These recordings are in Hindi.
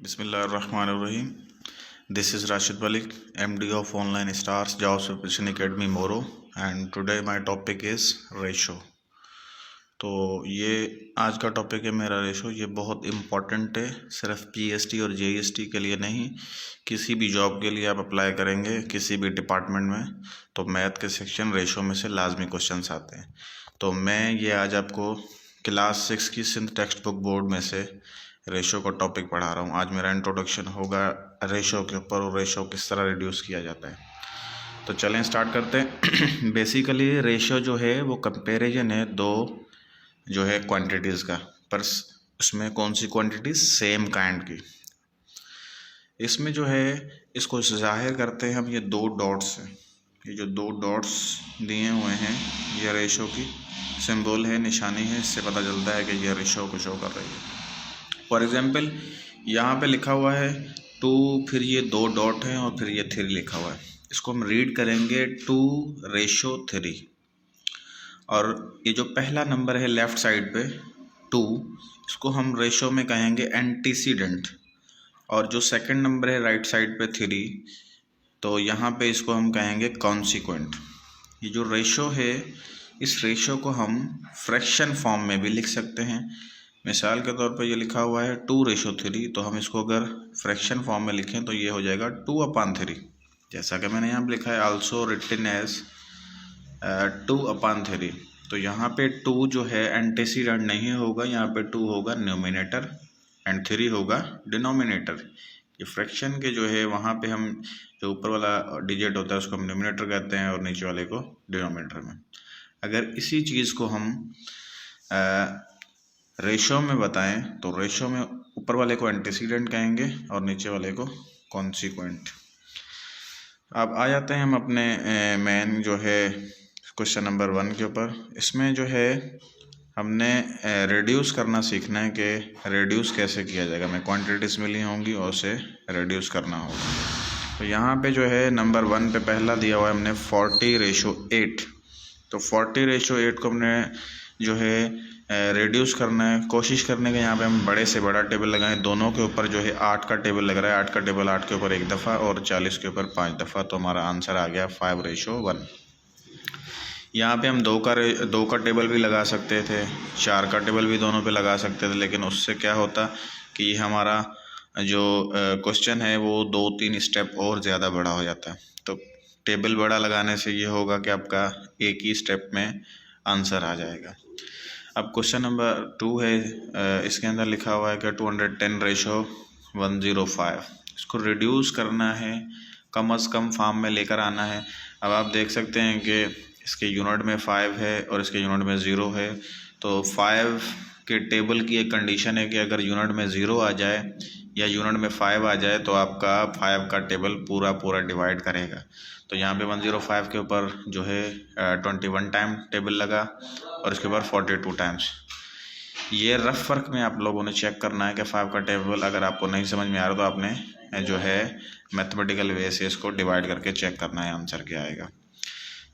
Bismillahirrahmanirrahim. This is Rashid Malik, MD of Online Stars Jobs Preparation Academy Moro, and today my topic is ratio. तो ये आज का टॉपिक है मेरा रेशो। ये बहुत इम्पॉर्टेंट है, सिर्फ पीएसटी और जेईएसटी के लिए नहीं, किसी भी जॉब के लिए आप अप्लाई करेंगे किसी भी डिपार्टमेंट में तो मैथ के सेक्शन रेशो में से लाजमी क्वेश्चंस आते हैं। तो मैं ये आज आपको क्लास 6 की सिंध टेक्स्ट बुक बोर्ड में से रेशो का टॉपिक पढ़ा रहा हूँ। आज मेरा इंट्रोडक्शन होगा रेशो के ऊपर और रेशो किस तरह रिड्यूस किया जाता है। तो चलें स्टार्ट करते हैं। बेसिकली रेशो जो है वो कंपैरिजन है दो जो है क्वांटिटीज़ का, पर उसमें कौन सी क्वांटिटी, सेम काइंड की। इसमें जो है इसको जाहिर करते हैं हम ये दो डॉट्स हैं। ये जो दो डॉट्स दिए हुए हैं ये रेशो की सिंबल है, निशानी है। इससे पता चलता है कि ये रेशो को शो कर रही है। फॉर एग्जाम्पल यहाँ पे लिखा हुआ है 2, फिर ये दो डॉट हैं और फिर ये 3 लिखा हुआ है। इसको हम रीड करेंगे 2:3। और ये जो पहला नंबर है लेफ़्ट साइड पे 2, इसको हम रेशो में कहेंगे एंटीसीडेंट। और जो सेकंड नंबर है राइट साइड पे 3, तो यहाँ पे इसको हम कहेंगे कॉन्सिक्वेंट। ये जो रेशो है इस रेशो को हम फ्रैक्शन फॉर्म में भी लिख सकते हैं। मिसाल के तौर पे ये लिखा हुआ है 2:3, तो हम इसको अगर फ्रैक्शन फॉर्म में लिखें तो ये हो जाएगा 2/3। जैसा कि मैंने यहाँ पे लिखा है आल्सो रिटन एज 2/3। तो यहाँ पे 2 जो है एंटीसीडेंट नहीं होगा, यहाँ पे 2 होगा न्यूमिनेटर एंड 3 होगा डिनोमिनेटर। ये फ्रैक्शन के जो है वहाँ पे हम जो ऊपर वाला डिजिट होता है उसको हम न्यूमिनेटर कहते हैं और नीचे वाले को डिनोमिनेटर में। अगर इसी चीज़ को हम रेशो में बताएं तो रेशो में ऊपर वाले को एंटीसीडेंट कहेंगे और नीचे वाले को कॉन्सिक्वेंट। अब आ जाते हैं हम अपने मेन जो है क्वेश्चन नंबर 1 के ऊपर। इसमें जो है हमने रिड्यूस करना सीखना है कि रिड्यूस कैसे किया जाएगा। मैं क्वांटिटीज़ मिली होंगी और उसे रिड्यूस करना होगा। तो यहाँ पे जो है नंबर 1 पे पहला दिया हुआ है हमने 40:8। तो 40:8 को हमने जो है रिड्यूस करना है, कोशिश करने के यहाँ पे हम बड़े से बड़ा टेबल लगाएं। दोनों के ऊपर जो है 8 का टेबल लग रहा है। 8 का टेबल 8 के ऊपर 1 दफ़ा और 40 के ऊपर 5 दफ़ा। तो हमारा आंसर आ गया 5:1। यहाँ पे हम 2 का टेबल भी लगा सकते थे, 4 का टेबल भी दोनों पे लगा सकते थे, लेकिन उससे क्या होता कि ये हमारा जो क्वेश्चन है वो 2-3 स्टेप और ज़्यादा बड़ा हो जाता है। तो टेबल बड़ा लगाने से ये होगा कि आपका एक ही स्टेप में आंसर आ जाएगा। अब क्वेश्चन नंबर 2 है, इसके अंदर लिखा हुआ है कि 210:105। इसको रिड्यूस करना है, कम अज़ कम फॉर्म में लेकर आना है। अब आप देख सकते हैं कि इसके यूनिट में 5 है और इसके यूनिट में 0 है। तो 5 के टेबल की एक कंडीशन है कि अगर यूनिट में 0 आ जाए या यूनिट में 5 आ जाए तो आपका 5 का टेबल पूरा डिवाइड करेगा। तो यहाँ पे 105 के ऊपर जो है 21 टाइम टेबल लगा और इसके ऊपर 42 टाइम्स। ये रफ वर्क में आप लोगों ने चेक करना है कि 5 का टेबल अगर आपको नहीं समझ में आ रहा तो आपने जो है मैथमेटिकल वे से इसको डिवाइड करके चेक करना है, आंसर क्या आएगा।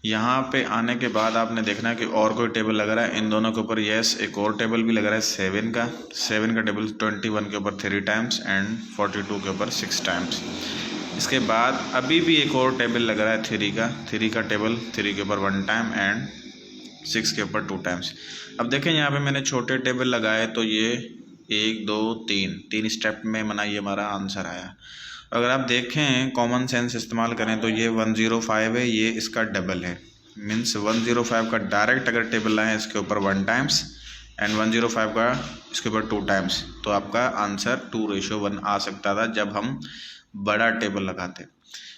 यहाँ पे आने के बाद आपने देखना है कि और कोई टेबल लग रहा है इन दोनों के ऊपर। यस, एक और टेबल भी लग रहा है 7 का टेबल 21 के ऊपर 3 टाइम्स एंड 42 के ऊपर 6 टाइम्स। इसके बाद अभी भी एक और टेबल लग रहा है 3 का टेबल 3 के ऊपर 1 टाइम एंड 6 के ऊपर 2 टाइम्स। अब देखें यहाँ पे मैंने छोटे टेबल लगाए तो ये 1 2 3 स्टेप में मना ये हमारा आंसर आया। अगर आप देखें कॉमन सेंस इस्तेमाल करें तो ये 105 है, ये इसका डबल है। मीन्स 105 का डायरेक्ट अगर टेबल लाएँ इसके ऊपर 1 टाइम्स एंड 105 का इसके ऊपर 2 टाइम्स, तो आपका आंसर 2:1 आ सकता था जब हम बड़ा टेबल लगाते।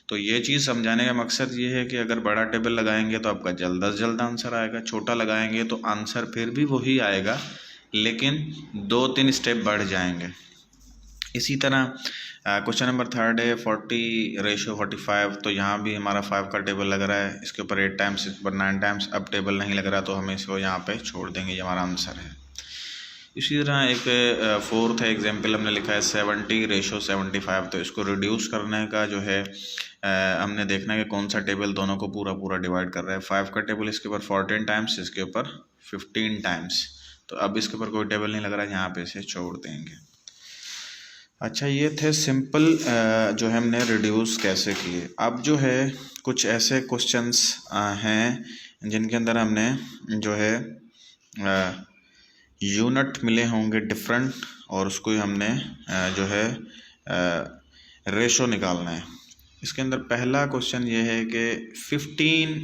तो ये चीज़ समझाने का मकसद ये है कि अगर बड़ा टेबल लगाएंगे तो आपका जल्द से जल्द आंसर आएगा, छोटा लगाएंगे तो आंसर फिर भी वही आएगा लेकिन 2-3 स्टेप बढ़ जाएंगे। इसी तरह क्वेश्चन नंबर 3 है 40:45। तो यहाँ भी हमारा 5 का टेबल लग रहा है, इसके ऊपर 8 टाइम्स, इसके ऊपर 9 टाइम्स। अब टेबल नहीं लग रहा तो हम इसको यहाँ पे छोड़ देंगे, ये हमारा आंसर है। इसी तरह एक 4th है एग्जाम्पल हमने लिखा है 70:75। तो इसको रिड्यूस करने का जो है हमने देखना है कि कौन सा टेबल दोनों को पूरा डिवाइड कर रहा है। 5 का टेबल इसके ऊपर 14 टाइम्स, इसके ऊपर 15 टाइम्स। तो अब इसके ऊपर कोई टेबल नहीं लग रहा है, यहाँ पे इसे छोड़ देंगे। अच्छा, ये थे सिंपल जो है हमने रिड्यूस कैसे किए। अब जो है कुछ ऐसे क्वेश्चंस हैं जिनके अंदर हमने जो है यूनिट मिले होंगे डिफरेंट, और उसको ही हमने जो है रेशो निकालना है। इसके अंदर पहला क्वेश्चन ये है कि 15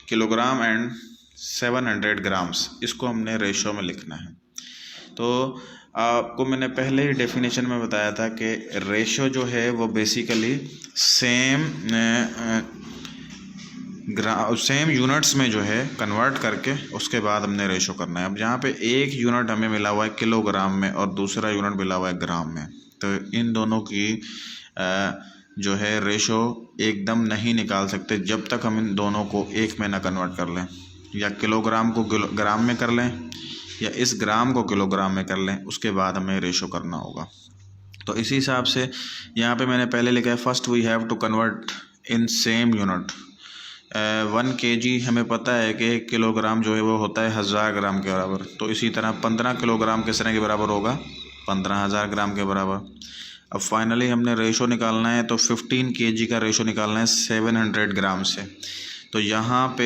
किलोग्राम एंड 700 ग्राम्स, इसको हमने रेशो में लिखना है। तो आपको मैंने पहले ही डेफिनेशन में बताया था कि रेशो जो है वो बेसिकली सेम यूनिट्स में जो है कन्वर्ट करके उसके बाद हमने रेशो करना है। अब जहाँ पे एक यूनिट हमें मिला हुआ है किलोग्राम में और दूसरा यूनिट मिला हुआ है ग्राम में, तो इन दोनों की जो है रेशो एकदम नहीं निकाल सकते जब तक हम इन दोनों को एक में ना कन्वर्ट कर लें, या किलोग्राम को ग्राम में कर लें या इस ग्राम को किलोग्राम में कर लें, उसके बाद हमें रेशो करना होगा। तो इसी हिसाब से यहाँ पे मैंने पहले लिखा है first we have to convert in same unit. 1 kg हमें पता है कि 1 किलोग्राम जो है वो होता है 1000 ग्राम के बराबर, तो इसी तरह 15 किलोग्राम किस तरह के बराबर होगा, 15,000 ग्राम के बराबर। अब फाइनली हमने रेशो निकालना है, तो 15 kg का रेशो निकालना है 700 ग्राम से। तो यहाँ पे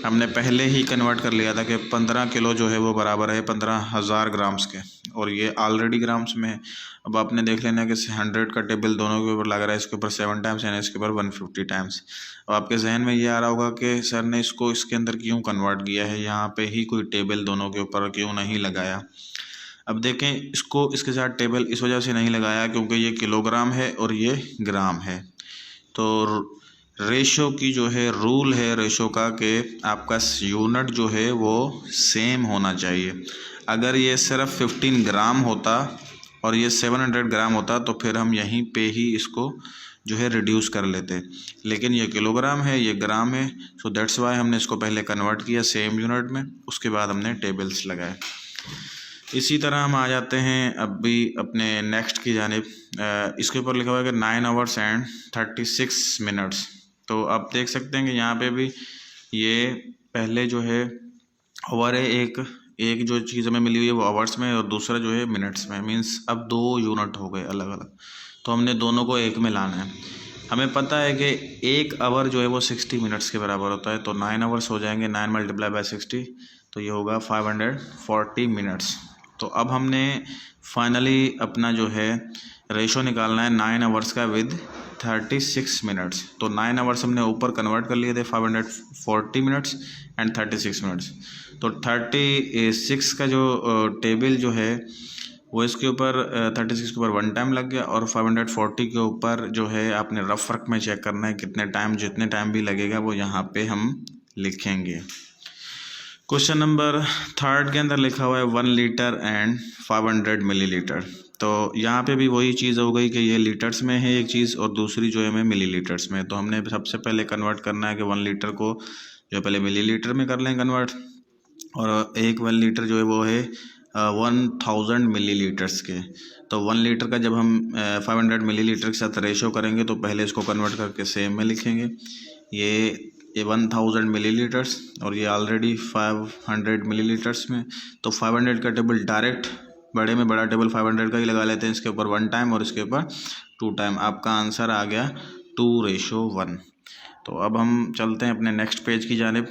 हमने पहले ही कन्वर्ट कर लिया था कि 15 किलो जो है वो बराबर है 15,000 ग्राम्स के, और ये ऑलरेडी ग्राम्स में है। अब आपने देख लेना कि 100 का टेबल दोनों के ऊपर लग रहा है, इसके ऊपर 7 टाइम्स यानी इसके ऊपर 150 टाइम्स। अब आपके जहन में ये आ रहा होगा कि सर ने इसको इसके अंदर क्यों कन्वर्ट किया है, यहाँ पे ही कोई टेबल दोनों के ऊपर क्यों नहीं लगाया। अब देखें, इसको इसके साथ टेबल इस वजह से नहीं लगाया क्योंकि ये किलोग्राम है और ये ग्राम है। तो रेशो की जो है रूल है रेशो का कि आपका यूनिट जो है वो सेम होना चाहिए। अगर ये सिर्फ 15 ग्राम होता और ये 700 ग्राम होता तो फिर हम यहीं पे ही इसको जो है रिड्यूस कर लेते, लेकिन ये किलोग्राम है, ये ग्राम है, सो दैट्स वाई हमने इसको पहले कन्वर्ट किया सेम यूनिट में, उसके बाद हमने टेबल्स लगाए। इसी तरह हम आ जाते हैं अभी अपने नेक्स्ट की जानिब। इसके ऊपर लिखा हुआ है कि 9 आवर्स एंड 36 मिनट्स। तो आप देख सकते हैं कि यहाँ पे भी ये पहले जो है आवर है, एक जो चीज़ हमें मिली हुई है वो आवर्स में और दूसरा जो है मिनट्स में, मींस अब 2 यूनिट हो गए अलग अलग, तो हमने दोनों को एक में लाना है। हमें पता है कि 1 आवर जो है वो 60 मिनट्स के बराबर होता है, तो 9 आवर्स हो जाएंगे 9 मल्टीप्लाई बाय 60, तो ये होगा 540 मिनट्स। तो अब हमने फाइनली अपना जो है रेशो निकालना है 9 आवर्स का विद 36 मिनट्स। तो 9 आवर्स हमने ऊपर कन्वर्ट कर लिए थे 540 मिनट्स एंड 36 मिनट्स। तो 36 का जो टेबल जो है वो इसके ऊपर 36 के ऊपर 1 टाइम लग गया, और 540 के ऊपर जो है आपने रफ वर्क में चेक करना है कितने टाइम, जितने टाइम भी लगेगा वो यहाँ पे हम लिखेंगे। क्वेश्चन नंबर 3 के अंदर लिखा हुआ है 1 लीटर एंड 500 मिलीलीटर। तो यहाँ पे भी वही चीज़ हो गई कि ये लीटर्स में है एक चीज़ और दूसरी जो है हमें मिलीलीटर्स में। तो हमने सबसे पहले कन्वर्ट करना है कि 1 लीटर को जो पहले मिलीलीटर में कर लें कन्वर्ट, और 1 लीटर जो है वो है 1000 मिलीलीटर्स के। तो 1 लीटर का जब हम 500 मिलीलीटर के साथ रेशो करेंगे तो पहले इसको कन्वर्ट करके सेम में लिखेंगे। ये 1000 मिलीलीटर्स और ये ऑलरेडी 500 मिलीलीटर्स में, तो 500 का टेबल डायरेक्ट बड़े में बड़ा टेबल 500 का ही लगा लेते हैं, इसके ऊपर 1 टाइम और इसके ऊपर 2 टाइम। आपका आंसर आ गया 2:1। तो अब हम चलते हैं अपने नेक्स्ट पेज की जानिब।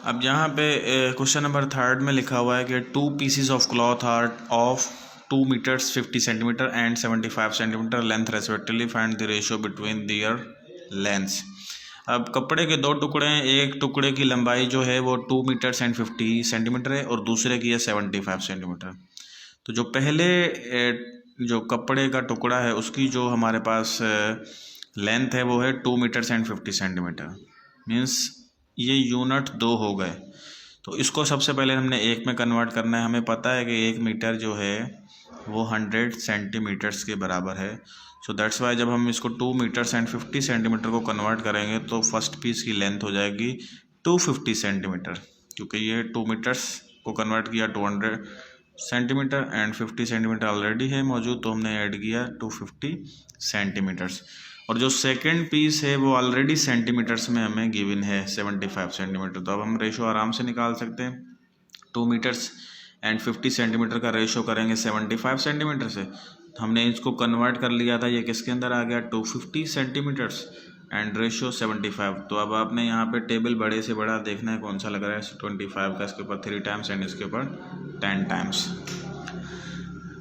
अब यहाँ पे क्वेश्चन नंबर 3 में लिखा हुआ है कि 2 pieces of cloth are of 2 metres 50 centimetre and 75 centimetre length respectively, find the ratio between their lengths. अब कपड़े के 2 टुकड़े हैं, एक टुकड़े की लंबाई जो है वो 2 मीटर्स एंड 50 सेंटीमीटर है और दूसरे की है 75 सेंटीमीटर। तो जो पहले जो कपड़े का टुकड़ा है उसकी जो हमारे पास लेंथ है वो है 2 मीटर्स एंड 50 सेंटीमीटर, मीन्स ये यूनिट 2 हो गए। तो इसको सबसे पहले हमने एक में कन्वर्ट करना है। हमें पता है कि 1 मीटर जो है वो 100 सेंटीमीटर्स के बराबर है। सो दैट्स वाई जब हम इसको 2 मीटर्स एंड 50 सेंटीमीटर को कन्वर्ट करेंगे तो फर्स्ट पीस की लेंथ हो जाएगी 250 सेंटीमीटर, क्योंकि ये 2 मीटर्स को कन्वर्ट किया 200 सेंटीमीटर एंड 50 सेंटीमीटर ऑलरेडी है मौजूद, तो हमने ऐड किया 250 सेंटीमीटर्स। और जो सेकंड पीस है वो ऑलरेडी सेंटीमीटर्स में हमें गिवन है 75 सेंटीमीटर। तो अब हम रेशो आराम से निकाल सकते हैं। 2 मीटर्स एंड 50 सेंटीमीटर का रेशो करेंगे 75 सेंटीमीटर से। हमने इसको कन्वर्ट कर लिया था, ये किसके अंदर आ गया 250 सेंटीमीटर्स एंड रेशो 75। तो अब आपने यहाँ पे टेबल बड़े से बड़ा देखना है कौन सा लग रहा है, 25 का इसके ऊपर 3 टाइम्स एंड इसके ऊपर 10 टाइम्स।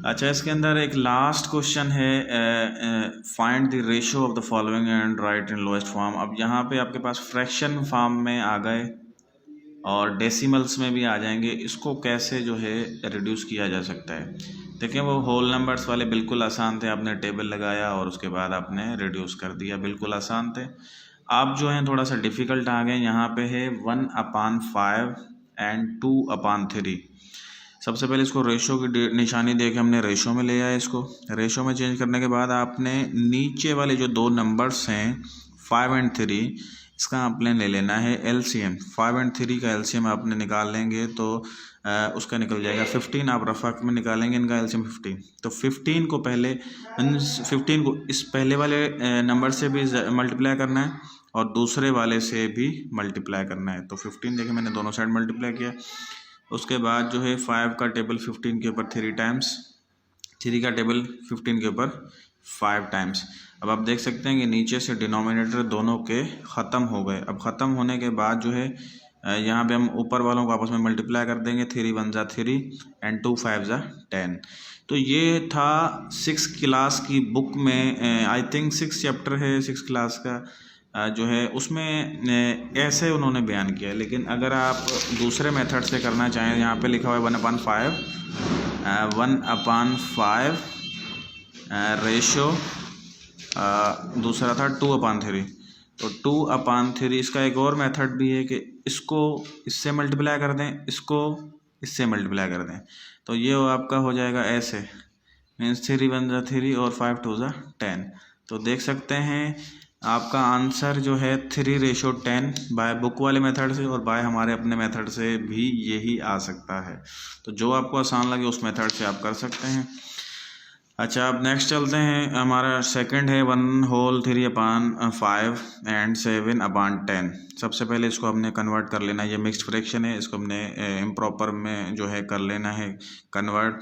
अच्छा, इसके अंदर एक लास्ट क्वेश्चन है, find the ratio of the following and right in lowest form. अब यहाँ पे आपके पास फ्रैक्शन फॉर्म में आ गए और डेसिमल्स में भी आ जाएंगे, इसको कैसे जो है रिड्यूस किया जा सकता है। देखिए वो होल नंबर्स वाले बिल्कुल आसान थे, आपने टेबल लगाया और उसके बाद आपने रिड्यूस कर दिया, बिल्कुल आसान थे। आप जो है थोड़ा सा डिफ़िकल्ट आ गए, यहाँ पे है 1/5 एंड 2/3। सबसे पहले इसको रेशो की निशानी दे के हमने रेशो में ले आया, इसको रेशो में चेंज करने के बाद आपने नीचे वाले जो दो नंबर्स हैं 5 एंड 3, इसका आपने ले लेना है एलसीएम। 5 एंड 3 का एलसीएम आपने निकाल लेंगे तो उसका निकल जाएगा 15। आप रफक में निकालेंगे इनका एलसीएम 15, तो 15 को पहले 15 को इस पहले वाले नंबर से भी मल्टीप्लाई करना है और दूसरे वाले से भी मल्टीप्लाई करना है। तो 15 देखिए मैंने दोनों साइड मल्टीप्लाई किया। उसके बाद जो है 5 का टेबल 15 के ऊपर 3 टाइम्स, 3 का टेबल 15 के ऊपर 5 टाइम्स। अब आप देख सकते हैं कि नीचे से डिनोमिनेटर दोनों के ख़त्म हो गए। अब ख़त्म होने के बाद जो है यहाँ पे हम ऊपर वालों को आपस में मल्टीप्लाई कर देंगे, 3 1 जा 3 एंड 2 5 जा 10। तो ये था 6 क्लास की बुक में, आई थिंक 6 चैप्टर है 6 क्लास का जो है, उसमें ऐसे उन्होंने बयान किया है। लेकिन अगर आप दूसरे मेथड से करना चाहें, यहाँ पे लिखा हुआ है 1/5 रेशो, दूसरा था 2/3। तो 2/3 इसका एक और मेथड भी है कि इसको इससे मल्टीप्लाई कर दें, इसको इससे मल्टीप्लाई कर दें, तो ये आपका हो जाएगा ऐसे, मीन्स 3 1 जा 3 और 5 2 जा 10। तो देख सकते हैं आपका आंसर जो है 3:10 बाय बुक वाले मेथड से और बाय हमारे अपने मेथड से भी यही आ सकता है। तो जो आपको आसान लगे उस मेथड से आप कर सकते हैं। अच्छा, अब नेक्स्ट चलते हैं, हमारा सेकंड है 1/3/5 एंड 7/10। सबसे पहले इसको हमने कन्वर्ट कर लेना है, ये मिक्स्ड फ्रैक्शन है, इसको हमने इम्प्रॉपर में जो है कर लेना है कन्वर्ट।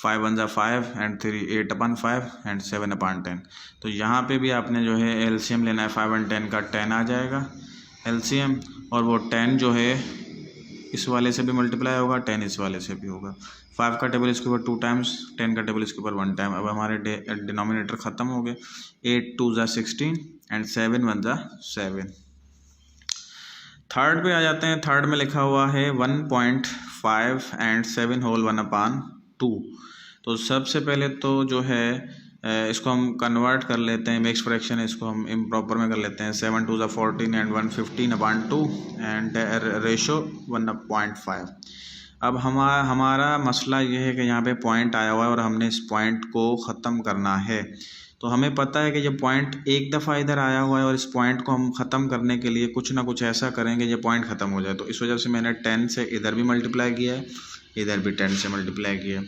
5 1 जा 5 एंड 3 8/5 एंड 7/10। तो यहाँ पे भी आपने जो है एलसीएम लेना है, 5 एंड 10 का 10 आ जाएगा एलसीएम, और वो 10 जो है इस वाले से भी मल्टीप्लाई होगा, 10 इस वाले से भी होगा। 5 का टेबल इसके ऊपर 2 टाइम्स, 10 का टेबल इसके ऊपर 1 टाइम। अब हमारे डिनोमिनेटर ख़त्म हो गए, 8 2 जा 16 एंड 7 1 जा 7। थर्ड पे आ जाते हैं, थर्ड में लिखा हुआ है 1.5 एंड 7 होल 1/2। तो सबसे पहले तो जो है इसको हम कन्वर्ट कर लेते हैं, मिक्स फ्रैक्शन है, इसको हम इम्प्रॉपर में कर लेते हैं। 7 2 जा 14 एंड 115/2 एंड रेशो 1/5। अब हमारा मसला ये है कि यहाँ पे पॉइंट आया हुआ है और हमने इस पॉइंट को ख़त्म करना है। तो हमें पता है कि ये पॉइंट एक दफ़ा इधर आया हुआ है और इस पॉइंट को हम ख़त्म करने के लिए कुछ ना कुछ ऐसा करेंगे ये पॉइंट ख़त्म हो जाए। तो इस वजह से मैंने 10 से इधर भी मल्टीप्लाई किया है, इधर भी 10 से मल्टीप्लाई किया है।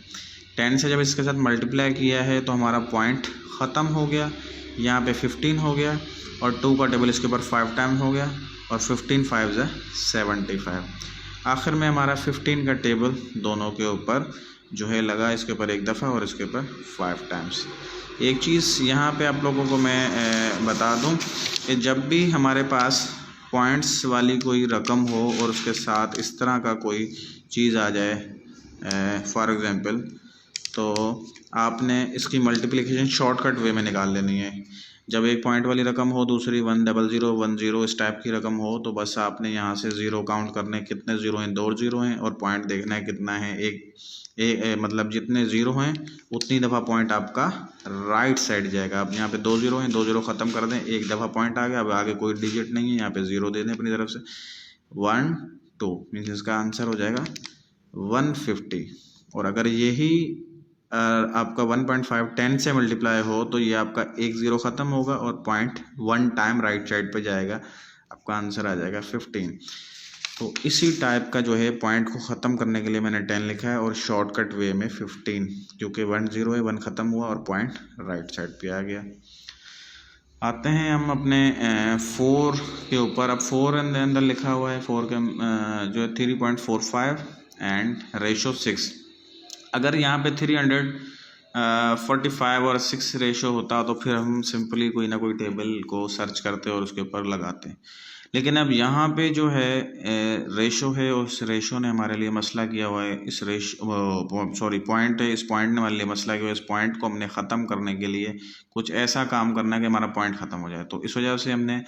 10 से जब इसके साथ मल्टीप्लाई किया है तो हमारा पॉइंट ख़त्म हो गया, यहाँ पे 15 हो गया और 2 का टेबल इसके ऊपर 5 टाइम हो गया और 15 5 जा 75। आखिर में हमारा 15 का टेबल दोनों के ऊपर जो है लगा, इसके ऊपर एक दफ़ा और इसके ऊपर 5 टाइम्स। एक चीज़ यहाँ पे आप लोगों को मैं बता दूँ कि जब भी हमारे पास पॉइंट्स वाली कोई रकम हो और उसके साथ इस तरह का कोई चीज़ आ जाए, फॉर एग्ज़ाम्पल, तो आपने इसकी मल्टीप्लिकेशन शॉर्टकट वे में निकाल लेनी है। जब एक पॉइंट वाली रकम हो, दूसरी 10010 इस टाइप की रकम हो, तो बस आपने यहाँ से ज़ीरो काउंट करने, कितने ज़ीरो हैं, 2 ज़ीरो हैं, और पॉइंट देखना है कितना है, मतलब जितने ज़ीरो हैं उतनी दफ़ा पॉइंट आपका राइट साइड जाएगा। अब यहाँ पे 2 ज़ीरो हैं, 2 ज़ीरो ख़त्म कर दें, एक दफ़ा पॉइंट आ गया, अब आगे कोई डिजिट नहीं है, यहाँ पे ज़ीरो दे दें अपनी तरफ से। 1 2 मीन्स इसका आंसर हो जाएगा 150। और अगर यही आपका 1.5 10 से मल्टीप्लाई हो तो ये आपका एक ज़ीरो ख़त्म होगा और पॉइंट 1 टाइम राइट साइड पे जाएगा, आपका आंसर आ जाएगा 15। तो इसी टाइप का जो है पॉइंट को ख़त्म करने के लिए मैंने 10 लिखा है और शॉर्टकट वे में 15, क्योंकि 1 ज़ीरो है, 1 ख़त्म हुआ और पॉइंट राइट साइड पे आ गया। आते हैं हम अपने 4 के ऊपर। अब 4 अंदर लिखा हुआ है, 4 के जो है 3.45 एंड रेशो 6। अगर यहाँ पे 345 और 6 रेशो होता तो फिर हम सिंपली कोई ना कोई टेबल को सर्च करते और उसके ऊपर लगाते। लेकिन अब यहाँ पे जो है रेशो है, उस रेशो ने हमारे लिए मसला किया हुआ है। इस पॉइंट है, इस पॉइंट ने हमारे लिए मसला किया हुआ है। इस पॉइंट को हमने ख़त्म करने के लिए कुछ ऐसा काम करना है कि हमारा पॉइंट ख़त्म हो जाए। तो इस वजह से हमने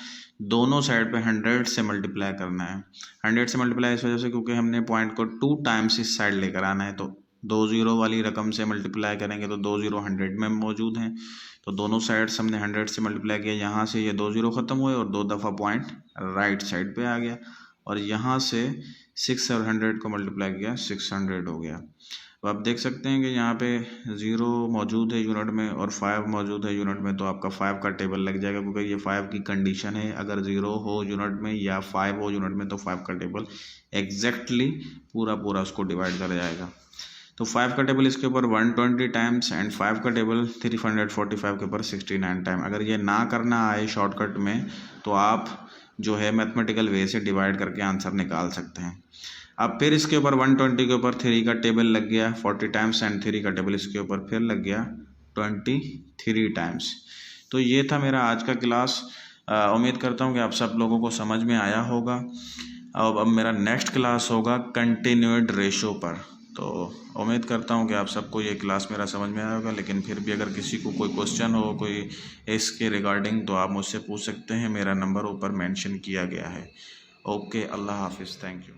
दोनों साइड पे 100 से मल्टीप्लाई करना है। 100 से मल्टीप्लाई इस वजह से क्योंकि हमने पॉइंट को 2 टाइम्स इस साइड लेकर आना है। तो 2 ज़ीरो वाली रकम से मल्टीप्लाई करेंगे तो 2 ज़ीरो 100 में मौजूद हैं। तो दोनों साइड्स हमने 100 से मल्टीप्लाई किया। यहाँ से ये 2 ज़ीरो ख़त्म हुए और 2 दफ़ा पॉइंट राइट साइड पे आ गया। और यहाँ से 6 और 100 को मल्टीप्लाई किया, 600 हो गया। तो आप देख सकते हैं कि यहाँ पे 0 मौजूद है यूनिट में और 5 मौजूद है यूनिट में। तो आपका 5 का टेबल लग जाएगा क्योंकि ये 5 की कंडीशन है। अगर 0 हो यूनिट में या 5 हो यूनिट में तो 5 का टेबल एग्जैक्टली पूरा उसको डिवाइड कर जाएगा। तो 5 का टेबल इसके ऊपर 120 टाइम्स एंड 5 का टेबल 345 के ऊपर 69 टाइम। अगर ये ना करना आए शॉर्टकट में तो आप जो है मैथमेटिकल वे से डिवाइड करके आंसर निकाल सकते हैं। अब फिर इसके ऊपर 120 के ऊपर 3 का टेबल लग गया 40 टाइम्स एंड 3 का टेबल इसके ऊपर फिर लग गया 23 टाइम्स। तो ये था मेरा आज का क्लास। उम्मीद करता हूँ कि आप सब लोगों को समझ में आया होगा। अब मेरा नेक्स्ट क्लास होगा कंटिन्यूड रेशो पर। तो उम्मीद करता हूँ कि आप सबको ये क्लास मेरा समझ में आया होगा। लेकिन फिर भी अगर किसी को कोई क्वेश्चन हो कोई इसके रिगार्डिंग तो आप मुझसे पूछ सकते हैं। मेरा नंबर ऊपर मेंशन किया गया है। ओके, अल्लाह हाफिज़, थैंक यू।